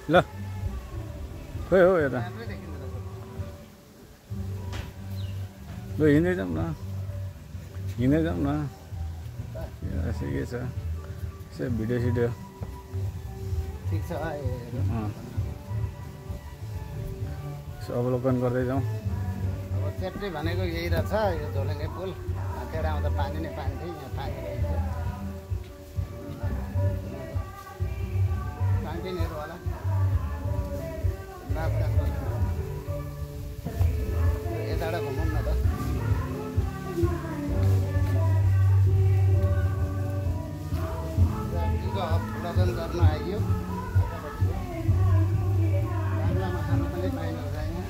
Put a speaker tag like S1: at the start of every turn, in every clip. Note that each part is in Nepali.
S1: ल खोइ हो यता ल हिँड्दै जाउँ न हिँड्दै जाउँ न यसो के छ यसो भिडियो सिडियो
S2: ठिक छ
S1: यसो अवलोकन गर्दै जाउँ
S2: अब चेप्टे भनेको यही रहेछ यो झोलुङ्गे पुल त्यहाँ आउँदा पानी नै पानी थियो यहाँ पानी रहेछ पानीहरू होला यताबाट घुमौँ न त लगन गर्न आइयो बाङ्लामा खानु पनि पाइन्छ यहाँ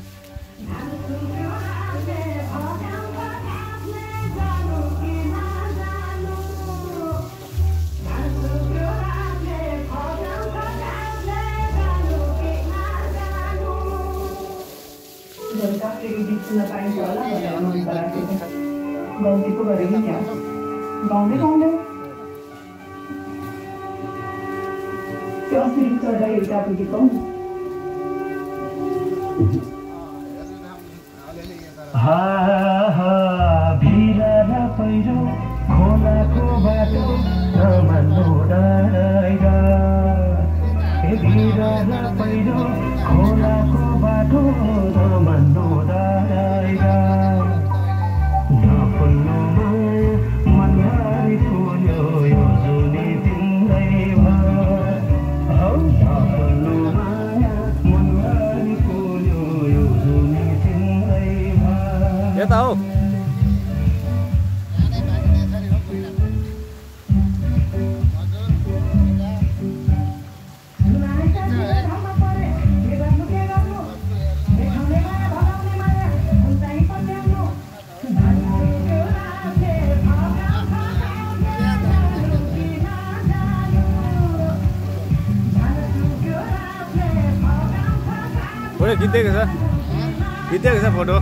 S3: गल्ती पो गरेँ नि क्या गाउँदै गाउँदै त्यो अस्ति चढ्दा एउटा पुगेको
S4: भिर पहिरो खोलाको बाटो नमान्नु डराइरा भिर पहिरो खोलाको बाटो नमान्नु डराइरा नफुल्नु मनभरि फुल्यो यो जुनी तिम्रैमा नफुल्नु माया मनभरि फुल्यो यो जुनी तिम्रैमा
S1: यता हो खिच्दैको छ फोटो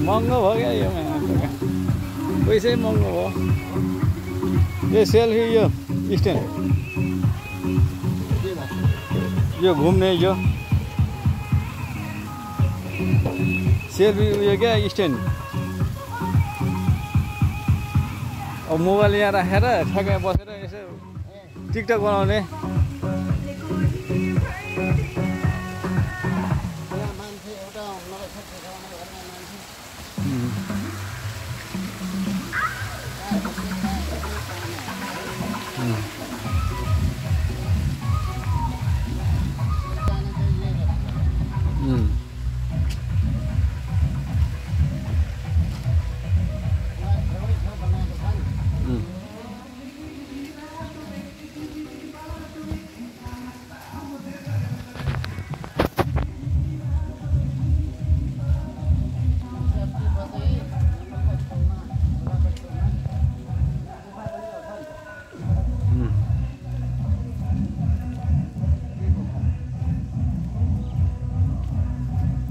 S1: महँगो भयो क्या यो पैसै महँगो भयो यो सेल्फी यो स्ट्यान्ड यो घुम्ने यो सेल्फी उयो क्या स्ट्यान्ड अब मोबाइल यहाँ राखेर ठ्याक्कै बसेर यसो टिकटक बनाउने
S2: मान्छे एउटा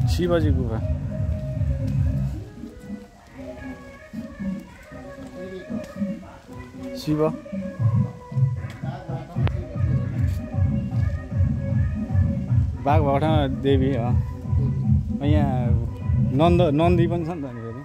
S1: शिवजी गुफा शिव बाघभाटा देवी हो यहाँ नन्दी पनि छ नि त फेरि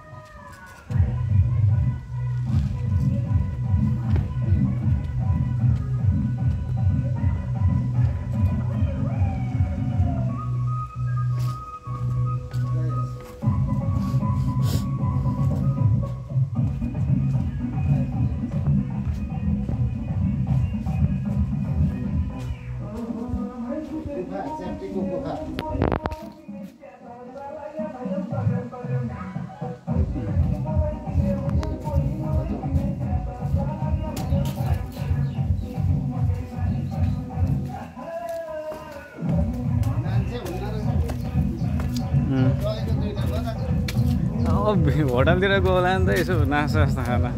S1: होटलतिर गयो होला नि त यसो नास्ता सास्ता खाना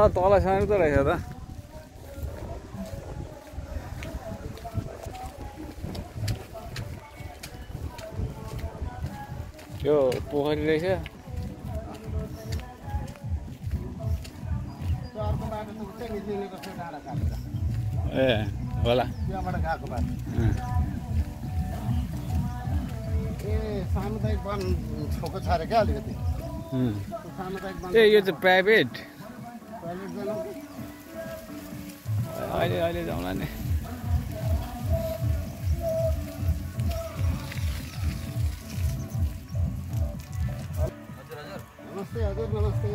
S1: तल सानो त रहेछ त त्यो पोखरी रहेछ ए होला
S2: त्यहाँबाट गएको बाटो ए सामुदायिक वन छोको छ अरे क्या अलिकति सामुदायिक वन
S1: ए यो चाहिँ प्राइभेट अहिले जाउँला नि
S2: नमस्ते हजुर नमस्ते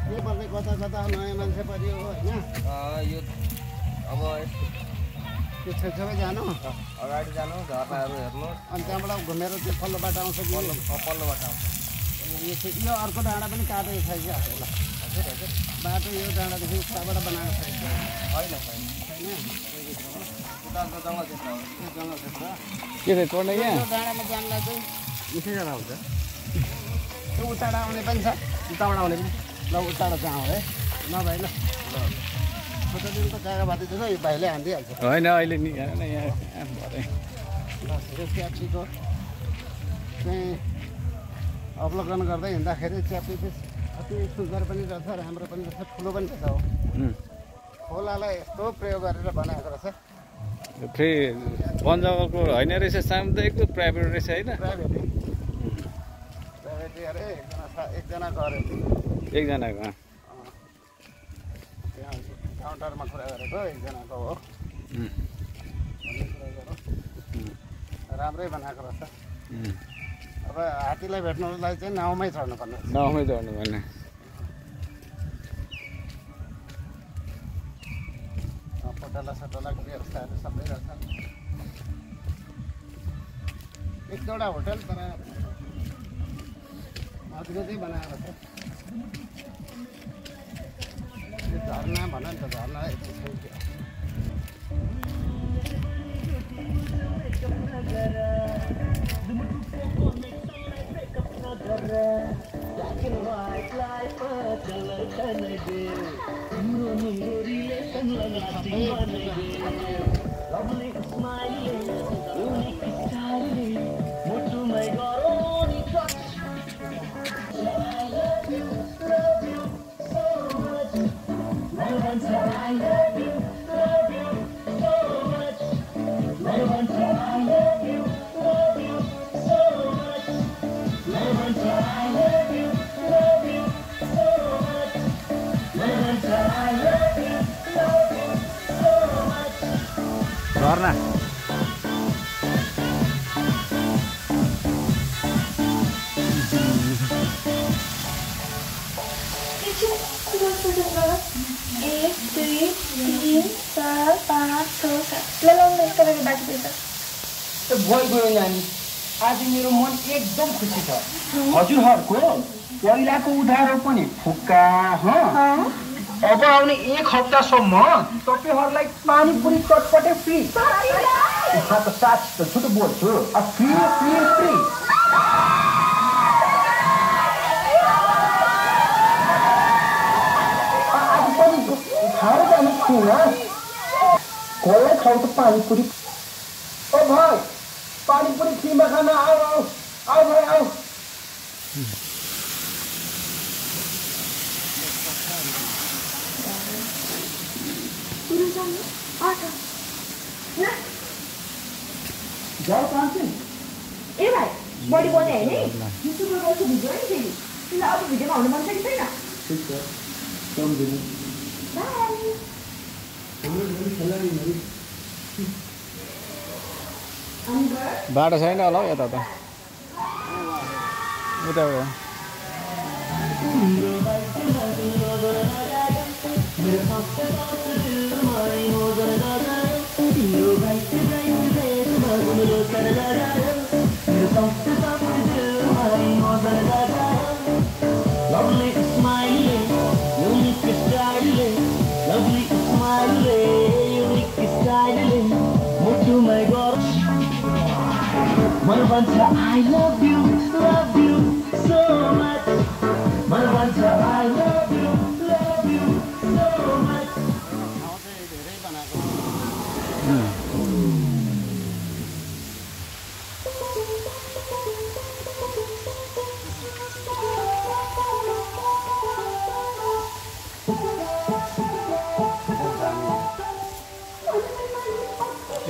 S2: के पर्ने कता कता नयाँ मान्छे परियो होइन
S5: यो अब
S2: त्यो छेउछेउमै जानु
S5: अगाडि जानु झर्नाहरू हेर्नु
S2: अनि त्यहाँबाट घुमेर त्यो पल्लो बाटो आउँछ कि
S5: पल्लो बाटो आउँछ
S2: यो अर्को डाँडा पनि काटेको छ क्या बाटो यो डाँडादेखि उताबाट बनाएको छ
S5: होइन
S2: छैन
S5: उताको जङ्गल क्षेत्र हो
S2: जङ्गल क्षेत्र
S1: के चाहिँ चढ्ने क्या
S2: यो डाँडामा जानलाई चाहिँ
S5: निकै जाँदा हुन्छ
S2: त्यो उताबाट आउने पनि छ
S5: उताबाट आउने पनि
S2: ल उताबाट चाहिँ आउँ है नभए ल दिन त जग्गा भाँदैछ यो भाइले हानिदिइहाल्छ
S1: होइन अहिले निकालेन यहाँ भरे
S2: यो च्याप्सीको चाहिँ अवलोकन गर्दै हिँड्दाखेरि च्याप्सी चाहिँ अति सुन्दर पनि रहेछ राम्रो पनि रहेछ ठुलो पनि रहेछ हो खोलालाई यस्तो प्रयोग गरेर बनाएको रहेछ
S1: फेरि वन जङ्गलको होइन रहेछ सामुदायिकको प्राइभेट रहेछ होइन
S2: प्राइभेट अरे एकजनाको अरे
S1: एकजनाको
S2: त्यहाँ काउन्टरमा कुरा गरेको एकजनाको हो राम्रै बनाएको रहेछ अब हात्तीलाई भेट्नुलाई चाहिँ नाउँमै चढ्नुपर्ने
S1: नाउँमै चढ्नु पर्ने
S2: पटाला सटाला व्यवस्थाहरू सबै रहेछ एक दुईवटा होटल तर अलिकति बनाएको छ यो झरना भन नि त झरना यति छैन
S1: झरना
S6: एक दुई तिन चार पाँच छ सात ल यसको लागि बाँकी दिन्छ
S5: गयो नानी आज मेरो मन एकदम खुसी छ हजुरहरूको पहिलाको उधारो पनि फुक्का अब आउने एक हप्तासम्म तपाईँहरूलाई पानीपुरी चटपटे फ्री त साँच्ची त छुटो बोल्छु फ्री फ्री फ्री आज पनि खाएर जानु छुइनँ कसलाई खाउँछ पानीपुरी ओ भाइ पानीपुरी फ्रीमा खान आऊ भाइ आऊ जाऊ पाउँछु
S6: ए भाइ बडी बोल्ने होइन युट्युबमा गर्छु भिडियो नि फेरि तिमीलाई अब भिडियोमा हुनु मन छ कि छैन
S5: ठिक छ सम्झिनु
S1: बाटो छैन होला हौ यता त उता
S4: Lovely smiling, unique styling, lovely smiling, unique styling. Mutu my God, Malvanta, I love you so much. Malvanta, I love you so much.
S2: धेरै बनाएको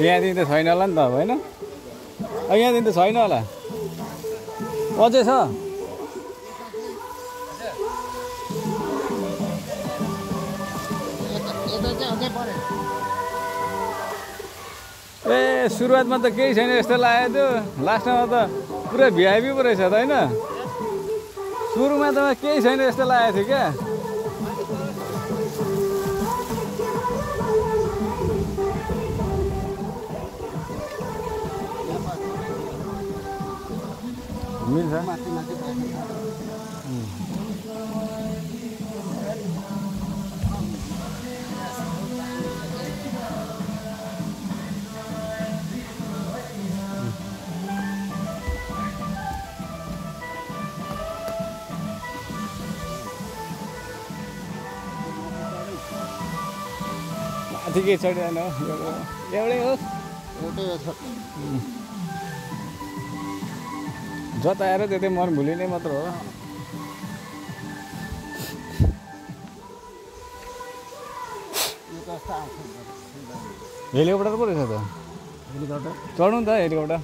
S1: यहाँदेखि त छैन होला नि त होइन यहाँदेखि त छैन होला अझै छ ए सुरुवातमा त केही छैन यस्तो लागेको थियो लास्टमा त पुरा भिआइपी पो रहेछ त होइन सुरुमा त केही छैन यस्तो लागेको थियो क्या मिल्छ
S2: माथि माथि
S1: माथि के चढिरहेन एउटै हो
S2: एउटै हो
S1: जता आएर त्यतै मन भुलिने मात्र हो हेलिकप्टर पो रहेछ त हेलिकप्टर चढ्नु नि त हेलिकप्टर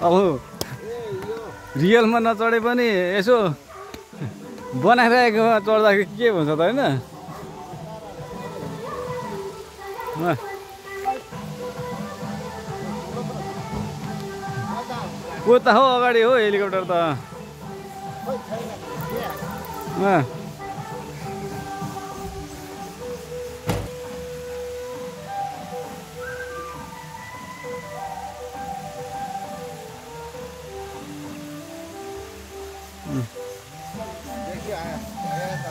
S1: अब रियलमा नचढे पनि यसो बनाइरहेकोमा चढ्दाखेरि के हुन्छ त होइन को त हो अगाडि हो हेलिकप्टर त
S2: देखियो आयो त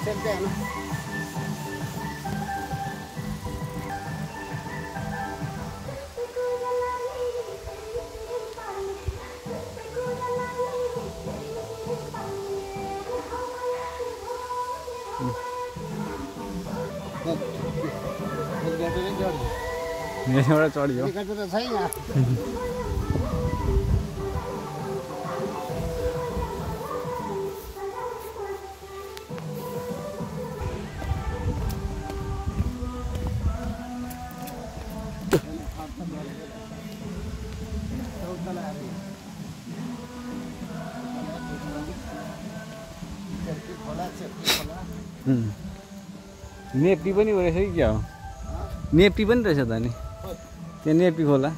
S2: सेल्फी हैन
S1: यहाँबाट चढ्यो
S2: हेलिकप्टर त छैन
S1: नेप्पी पनि रहेछ कि क्या हो नेप्पी पनि रहेछ त नि त्यहाँ नेप्पी खोला